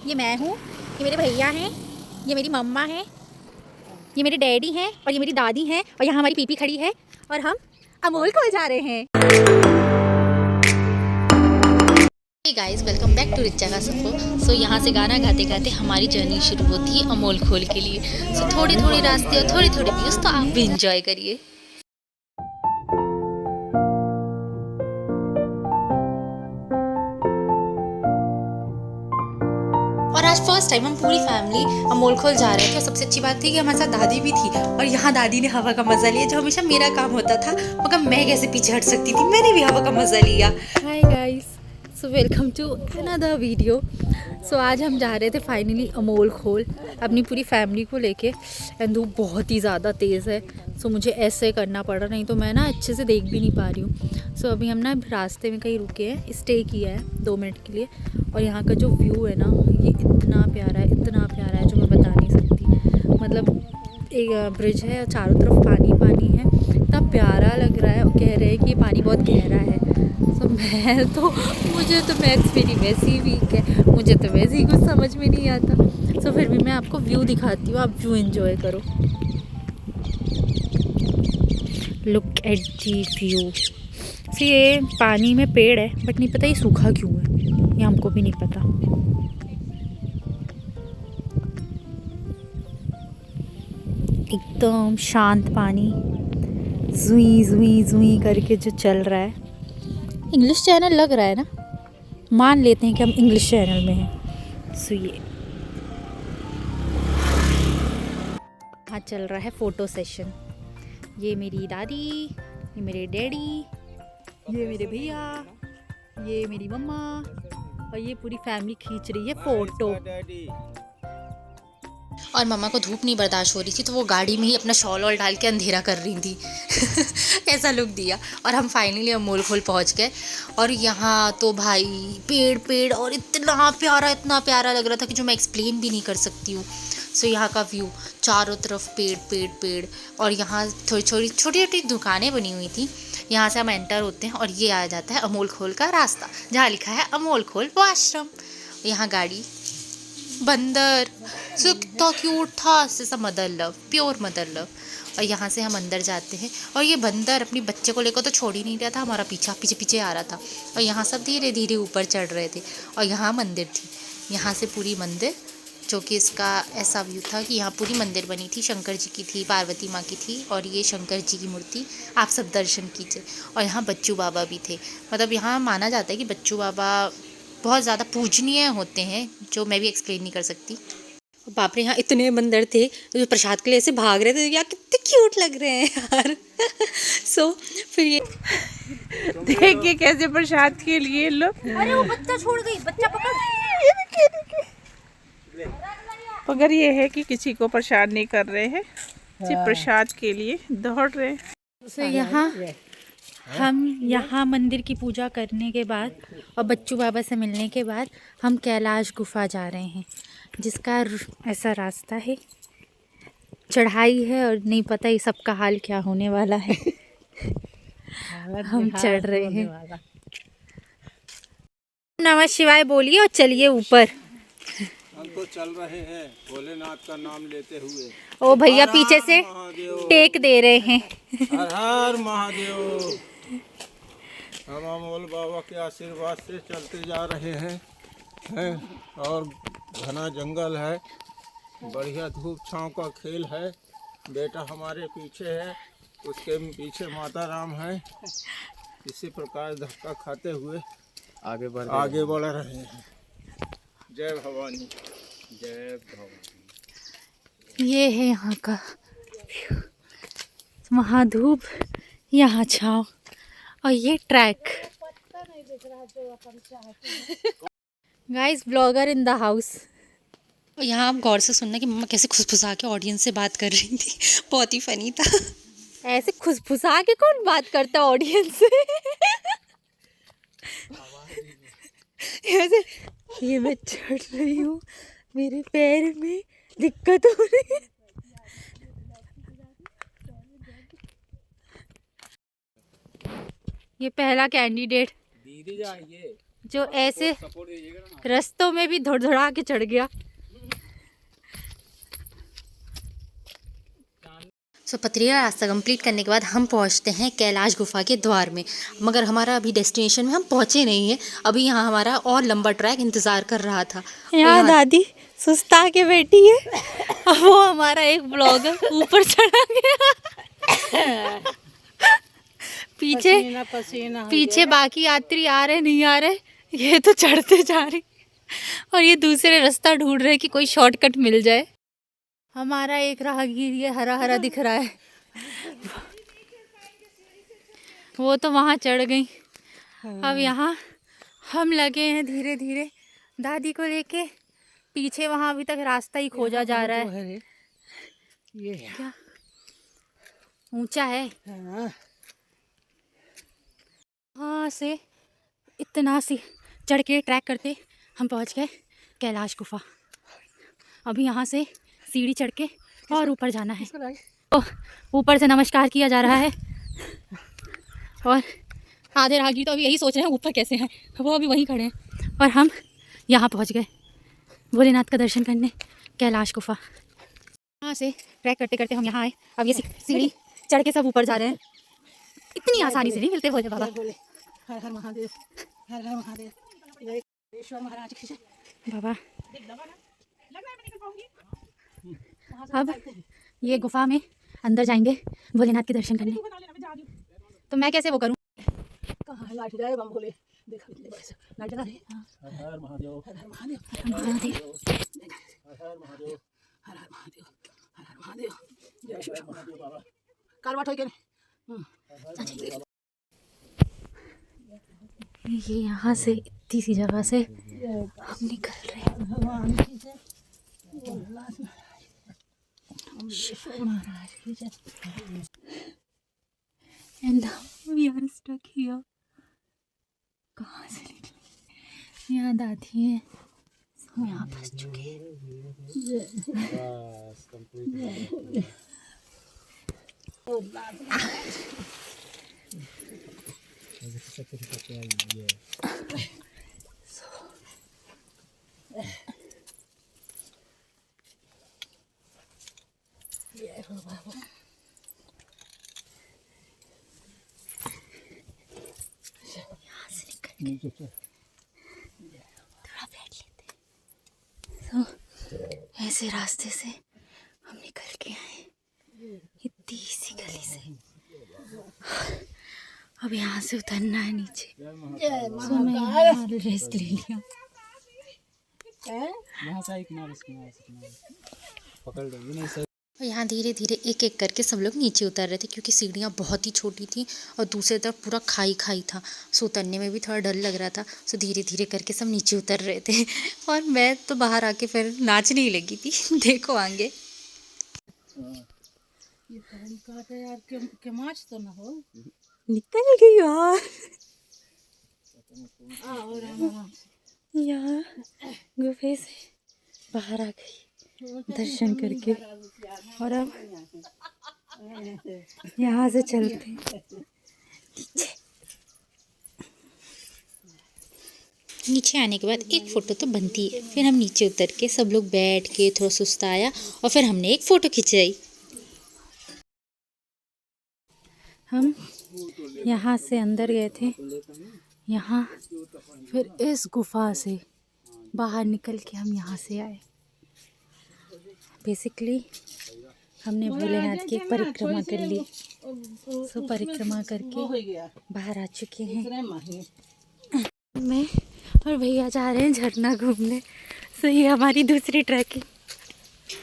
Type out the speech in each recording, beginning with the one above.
ये मैं हूँ, ये मेरे भैया हैं, ये मेरी मम्मा है, ये मेरे डैडी हैं और ये मेरी दादी हैं और यहाँ हमारी पीपी खड़ी है और हम अमोल खोल जा रहे हैं। Hey guys, welcome back to Richa का सफ़र। सो यहाँ से गाना गाते गाते हमारी जर्नी शुरू होती है अमोल खोल के लिए। सो थोड़ी थोड़ी रास्ते और थोड़ी थोड़ी व्यूज़ तो आप भी इंजॉय करिए। और आज फर्स्ट टाइम हम पूरी फैमिली अमोल खोल जा रहे थे और सबसे अच्छी बात थी कि हमारे साथ दादी भी थी और यहाँ दादी ने हवा का मज़ा लिया, जो हमेशा मेरा काम होता था, मगर मैं कैसे पीछे हट सकती थी, मैंने भी हवा का मज़ा लिया। Hi guys, so welcome to another video. So आज हम जा रहे थे फाइनली अमोल खोल अपनी पूरी फैमिली को लेके। एंड धूप बहुत ही ज़्यादा तेज़ है, सो मुझे ऐसे करना पड़ा, नहीं तो मैं ना अच्छे से देख भी नहीं पा रही हूँ। सो अभी हम ना रास्ते में कहीं रुके हैं, स्टे किया है 2 मिनट के लिए। और यहाँ का जो व्यू है ना, ये इतना प्यारा है, इतना प्यारा है जो मैं बता नहीं सकती। मतलब एक ब्रिज है और चारों तरफ पानी पानी है, इतना प्यारा लग रहा है। और कह रहे हैं कि ये पानी बहुत गहरा है। सो मुझे तो मैथ्स मेरी वैसी वीक है, मुझे तो वैसे ही कुछ समझ में नहीं आता। सो फिर भी मैं आपको व्यू दिखाती हूँ, आप व्यू एंजॉय करो। Look at the view. So ये पानी में पेड़ है, बट नहीं पता ये सूखा क्यों है, ये हमको भी नहीं पता। एकदम शांत पानी, जुई जुई जुई करके जो चल रहा है। इंग्लिश चैनल लग रहा है ना, मान लेते हैं कि हम इंग्लिश चैनल में हैं। सो ये हाँ, चल रहा है फ़ोटो सेशन। ये मेरी दादी, ये मेरे डैडी, ये मेरे भैया, ये मेरी मम्मा और ये पूरी फैमिली खींच रही है फ़ोटो। और मम्मा को धूप नहीं बर्दाश्त हो रही थी, तो वो गाड़ी में ही अपना शॉल वॉल डाल के अंधेरा कर रही थी। ऐसा लुक दिया। और हम फाइनली अमोल खोल पहुँच गए। और यहाँ तो भाई पेड़ पेड़ और इतना प्यारा लग रहा था कि जो मैं एक्सप्लेन भी नहीं कर सकती हूँ। सो यहाँ का व्यू, चारों तरफ पेड़ पेड़ पेड़। और यहाँ थोड़ी छोटी छोटी दुकानें बनी हुई थी। यहाँ से हम एंटर होते हैं और ये आ जाता है अमोल खोल का रास्ता, जहाँ लिखा है अमोल खोल आश्रम। यहाँ गाड़ी, बंदर, सो कितना क्यूट था, जैसा mother love, pure mother love. और यहाँ से हम अंदर जाते हैं और ये बंदर अपने बच्चे को लेकर तो छोड़ ही नहीं रहा था, हमारा पीछे पीछे आ रहा था। और यहाँ सब धीरे धीरे ऊपर चढ़ रहे थे। और यहाँ मंदिर थी, यहाँ से पूरी मंदिर, जो कि इसका ऐसा व्यू था कि यहाँ पूरी मंदिर बनी थी, शंकर जी की थी, पार्वती माँ की थी और ये शंकर जी की मूर्ति। आप सब दर्शन कीजिए। और यहाँ बच्चू बाबा भी थे। मतलब यहाँ माना जाता है कि बच्चू बाबा बहुत ज़्यादा पूजनीय होते हैं, जो मैं भी एक्सप्लेन नहीं कर सकती। बाप रे, यहाँ इतने बंदर थे जो प्रसाद के लिए ऐसे भाग रहे थे, यार कितने क्यूट लग रहे हैं यार। सो फिर ये देखिए कैसे प्रसाद के लिए लोग। अरे वो बच्चा छोड़ गई, बच्चा पकड़। मगर ये है कि किसी को प्रसाद नहीं कर रहे हैं, सिर्फ प्रसाद के लिए दौड़ रहे हैं। तो यहाँ हम मंदिर की पूजा करने के बाद और बच्चू बाबा से मिलने के बाद हम कैलाश गुफा जा रहे हैं, जिसका ऐसा रास्ता है, चढ़ाई है और नहीं पता ये सबका हाल क्या होने वाला है। हम चढ़ रहे हैं। नमः शिवाय बोलिए और चलिए ऊपर। हम तो चल रहे हैं भोलेनाथ का नाम लेते हुए। ओ भैया पीछे से टेक दे रहे हैं। हर हर महादेव। हम अमोल बाबा के आशीर्वाद से चलते जा रहे हैं और घना जंगल है, बढ़िया धूप छांव का खेल है। बेटा हमारे पीछे है, उसके पीछे माता राम है। इसी प्रकार धक्का खाते हुए आगे बढ़ रहे हैं। जय भवानी, जय भवानी। ये है यहाँ का, वहाँ धूप, यहाँ छाँव और ये track. Guys, blogger in the house. और यहाँ आप गौर से सुनना कि मम्मा कैसे खुसफुसा के ऑडियंस से बात कर रही थी। बहुत ही फनी था। ऐसे खुसफुसा के कौन बात करता है ऑडियंस से? ऐसे ये मैं चढ़ रही हूँ, मेरे पैर में दिक्कत हो रही है। ये पहला कैंडिडेट, दीदी जाइए। जो ऐसे रास्तों में भी धड़ के चढ़ गया। सो पथरीला रास्ता कंप्लीट करने के बाद हम पहुंचते हैं कैलाश गुफा के द्वार में, मगर हमारा अभी डेस्टिनेशन में हम पहुंचे नहीं हैं। अभी यहाँ हमारा और लंबा ट्रैक इंतज़ार कर रहा था। यहाँ दादी सुस्ता के बैठी है, वो हमारा एक ब्लॉगर ऊपर चढ़ा गया। पीछे बाकी यात्री आ रहे नहीं आ रहे, ये तो चढ़ते जा रही और ये दूसरे रास्ता ढूंढ रहे कि कोई शॉर्टकट मिल जाए। हमारा एक राहगीर ये हरा हरा दिख रहा है, वो तो वहाँ चढ़ गई। अब यहाँ हम लगे हैं धीरे धीरे दादी को लेके। पीछे वहाँ अभी तक रास्ता ही खोजा जा रहा है। ये क्या ऊंचा है। हाँ से इतना सी चढ़ के ट्रैक करते हम पहुँच गए कैलाश गुफा। अभी यहाँ से सीढ़ी चढ़ के और ऊपर जाना है। तो ऊपर से नमस्कार किया जा रहा है और आधे राहगीर तो अभी यही सोच रहे हैं ऊपर कैसे हैं, वो अभी वहीं खड़े हैं। और हम यहाँ पहुँच गए भोलेनाथ का दर्शन करने कैलाश गुफा। यहाँ से ट्रैक करते करते हम यहाँ आए। अब ये सीढ़ी चढ़ के सब ऊपर जा रहे हैं। इतनी आसानी से नहीं मिलते भोले बाबा। हर हर महादेव, हर हर महादेव, महाराज की जय। बाबा अब ये गुफा में अंदर जाएंगे भोलेनाथ के दर्शन करने। तो मैं कैसे वो करूं? लाइट जाए बम भोले, देखो लाइट जला रही है। हर हर महादेव, हर हर महादेव, हर हर महादेव, हर हर महादेव, हर हर महादेव, हर हर महादेव, जय शिव महादेव बाबा। कारवाट होई के ये यहाँ से इतनी सी जगह से हम निकल रहे हैं। And now we are stuck here. कहाँ से निकले? यहाँ दादी है, हम यहाँ फंस चुके हैं। थोड़ा बैठ लेते। तो ऐसे रास्ते से हम निकल के आए इतनी सी गली से। अब यहाँ से उतरना है नीचे। तो मैं यहाँ रेस्ट ले लिया। और यहाँ धीरे धीरे एक एक करके सब लोग नीचे उतर रहे थे, क्योंकि सीढ़ियाँ बहुत ही छोटी थी और दूसरी तरफ पूरा खाई खाई था। सो उतरने में भी थोड़ा डर लग रहा था। सो धीरे धीरे करके सब नीचे उतर रहे थे और मैं तो बाहर आके फिर नाचने ही लगी थी। देखो आगे निकल गई यार, गुफे से बाहर आ गई दर्शन करके। और अब यहाँ से चलते नीचे आने के बाद एक फ़ोटो तो बनती है। फिर हम नीचे उतर के सब लोग बैठ के थोड़ा सुस्ताया और फिर हमने एक फ़ोटो खिंचाई। हम यहाँ से अंदर गए थे, यहाँ फिर इस गुफा से बाहर निकल के हम यहाँ से आए। बेसिकली हमने भोलेनाथ की परिक्रमा कर ली। सो परिक्रमा करके बाहर आ चुके हैं। मैं और भैया जा रहे हैं झरना घूमने। सो ये हमारी दूसरी ट्रैकिंग।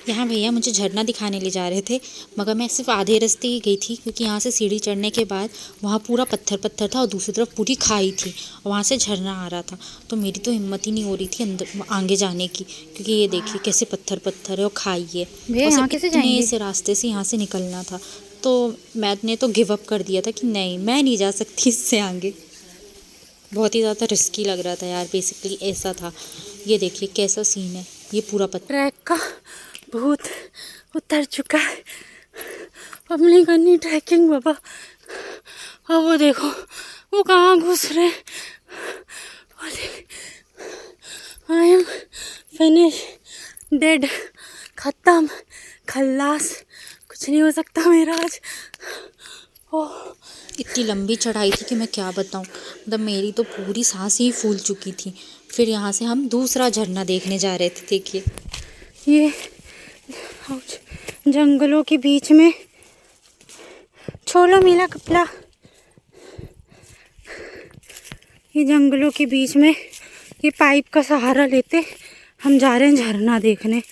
यहाँ भैया मुझे झरना दिखाने ले जा रहे थे, मगर मैं सिर्फ आधे रास्ते ही गई थी, क्योंकि यहाँ से सीढ़ी चढ़ने के बाद वहाँ पूरा पत्थर पत्थर था और दूसरी तरफ पूरी खाई थी और वहाँ से झरना आ रहा था। तो मेरी तो हिम्मत ही नहीं हो रही थी अंदर आगे जाने की, क्योंकि ये देखिए कैसे पत्थर पत्थर है और खाई है। इतने से रास्ते से यहाँ से निकलना था, तो मैंने तो गिव अप कर दिया था कि नहीं, मैं नहीं जा सकती इससे आगे। बहुत ही ज़्यादा रिस्की लग रहा था यार, बेसिकली ऐसा था। ये देखिए कैसा सीन है, ये पूरा पत्थर। ट्रैक का भूत उतर चुका है, अब नहीं करनी ट्रैकिंग बाबा। अब वो देखो वो कहाँ घुस रहे, आई एम फिनिश, डेड, खत्म, खल्लास, कुछ नहीं हो सकता मेरा आज। ओह, इतनी लंबी चढ़ाई थी कि मैं क्या बताऊं, मतलब मेरी तो पूरी सांस ही फूल चुकी थी। फिर यहाँ से हम दूसरा झरना देखने जा रहे थे। देखिए ये जंगलों के बीच में, छोलो मिला कपड़ा, ये जंगलों के बीच में ये पाइप का सहारा लेते हम जा रहे हैं झरना देखने।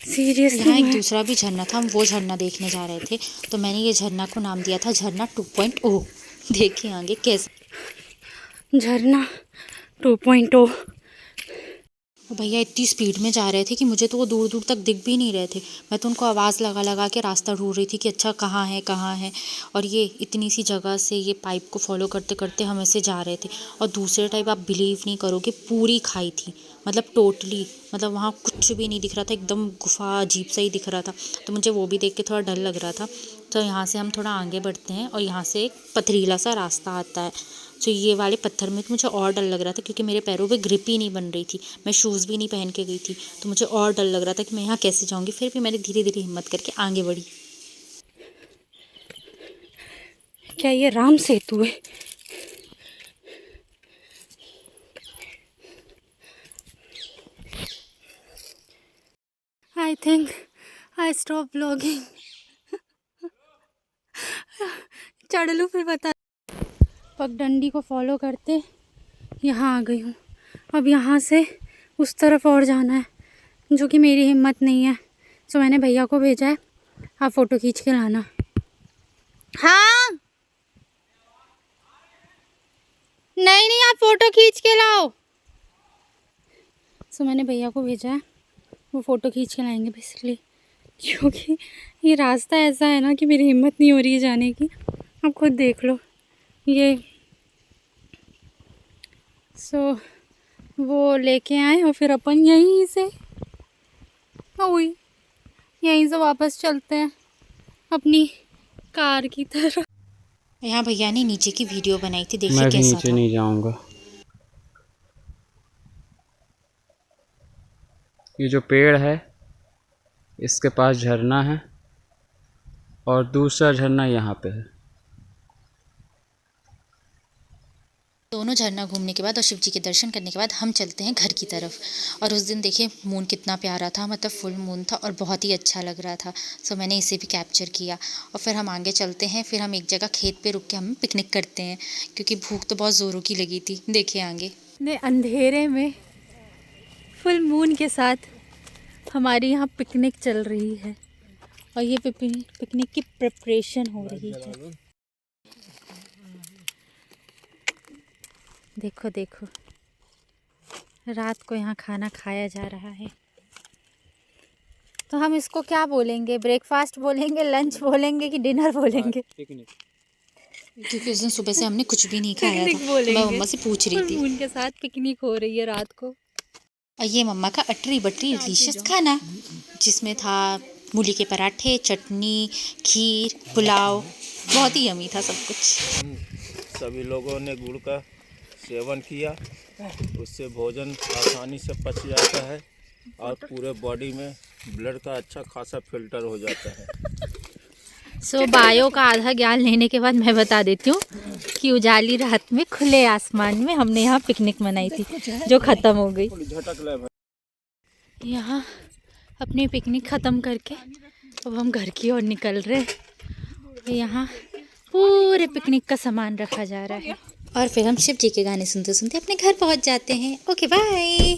सीरियसली यहाँ एक दूसरा भी झरना था, हम वो झरना देखने जा रहे थे। तो मैंने ये झरना को नाम दिया था झरना 2.0। देखिए आगे कैसे झरना 2.0। भैया इतनी स्पीड में जा रहे थे कि मुझे तो वो दूर दूर तक दिख भी नहीं रहे थे। मैं तो उनको आवाज़ लगा लगा के रास्ता ढूंढ रही थी कि अच्छा कहाँ है कहाँ है। और ये इतनी सी जगह से ये पाइप को फॉलो करते करते हम ऐसे जा रहे थे। और दूसरे टाइप आप बिलीव नहीं करोगे, पूरी खाई थी, मतलब टोटली, मतलब वहाँ कुछ भी नहीं दिख रहा था, एकदम गुफा अजीब सा ही दिख रहा था। तो मुझे वो भी देख के थोड़ा डर लग रहा था। तो यहाँ से हम थोड़ा आगे बढ़ते हैं और यहाँ से एक पथरीला सा रास्ता आता है। तो ये वाले पत्थर में तो मुझे और डर लग रहा था क्योंकि मेरे पैरों पे ग्रिप ही नहीं बन रही थी, मैं शूज़ भी नहीं पहन के गई थी। तो मुझे और डर लग रहा था कि मैं यहाँ कैसे जाऊँगी। फिर भी मैंने धीरे धीरे हिम्मत करके आगे बढ़ी। क्या ये राम सेतु है? I think I stop blogging. चढ़ लूँ फिर बता। पगडंडी को फॉलो करते यहाँ आ गई हूँ। अब यहाँ से उस तरफ और जाना है, जो कि मेरी हिम्मत नहीं है। तो मैंने भैया को भेजा है, आप फ़ोटो खींच के लाना। हाँ नहीं नहीं, आप फ़ोटो खींच के लाओ। तो मैंने भैया को भेजा है, वो फ़ोटो खींच के लाएंगे बेसिकली, क्योंकि ये रास्ता ऐसा है ना कि मेरी हिम्मत नहीं हो रही है जाने की। आप खुद देख लो ये। सो वो लेके आए और फिर अपन यहीं से वापस चलते हैं अपनी कार की तरफ। यहाँ भैया ने नीचे की वीडियो बनाई थी, देखिए कैसा नीचे था। नहीं जाऊंगा। ये जो पेड़ है इसके पास झरना है और दूसरा झरना यहाँ पे है। दोनों झरना घूमने के बाद और शिव जी के दर्शन करने के बाद हम चलते हैं घर की तरफ। और उस दिन देखिए मून कितना प्यारा था, मतलब फुल मून था और बहुत ही अच्छा लग रहा था। सो मैंने इसे भी कैप्चर किया। और फिर हम आगे चलते हैं, फिर हम एक जगह खेत पे रुक के हम पिकनिक करते हैं क्योंकि भूख तो बहुत ज़ोरों की लगी थी। देखिए आगे अंधेरे में फुल मून के साथ हमारी यहाँ पिकनिक चल रही है और ये पिकनिक की प्रिपरेशन हो रही है। देखो देखो, रात को यहाँ खाना खाया जा रहा है। तो हम इसको क्या बोलेंगे, ब्रेकफास्ट बोलेंगे, लंच बोलेंगे कि डिनर बोलेंगे? क्योंकि उस दिन सुबह से हमने कुछ भी नहीं खाया था। मैं मम्मा से पूछ रही थी। उनके साथ पिकनिक हो रही है रात को। और ये मम्मा का अटरी बटरी डिलीशियस खाना, जिसमें था मूली के पराठे, चटनी, खीर, पुलाव, बहुत ही यमी था सब कुछ। सभी लोगों ने गुड़ का सेवन किया, उससे भोजन आसानी से पच जाता है और पूरे बॉडी में ब्लड का अच्छा खासा फिल्टर हो जाता है। सो बायो का आधा ज्ञान लेने के बाद मैं बता देती हूँ कि उजाली रात में खुले आसमान में हमने यहाँ पिकनिक मनाई थी, जो ख़त्म हो गई। यहाँ अपनी पिकनिक ख़त्म करके अब हम घर की ओर निकल रहे हैं। यहाँ पूरे पिकनिक का सामान रखा जा रहा है और फिर हम शिव जी के गाने सुनते सुनते अपने घर पहुँच जाते हैं। Okay bye.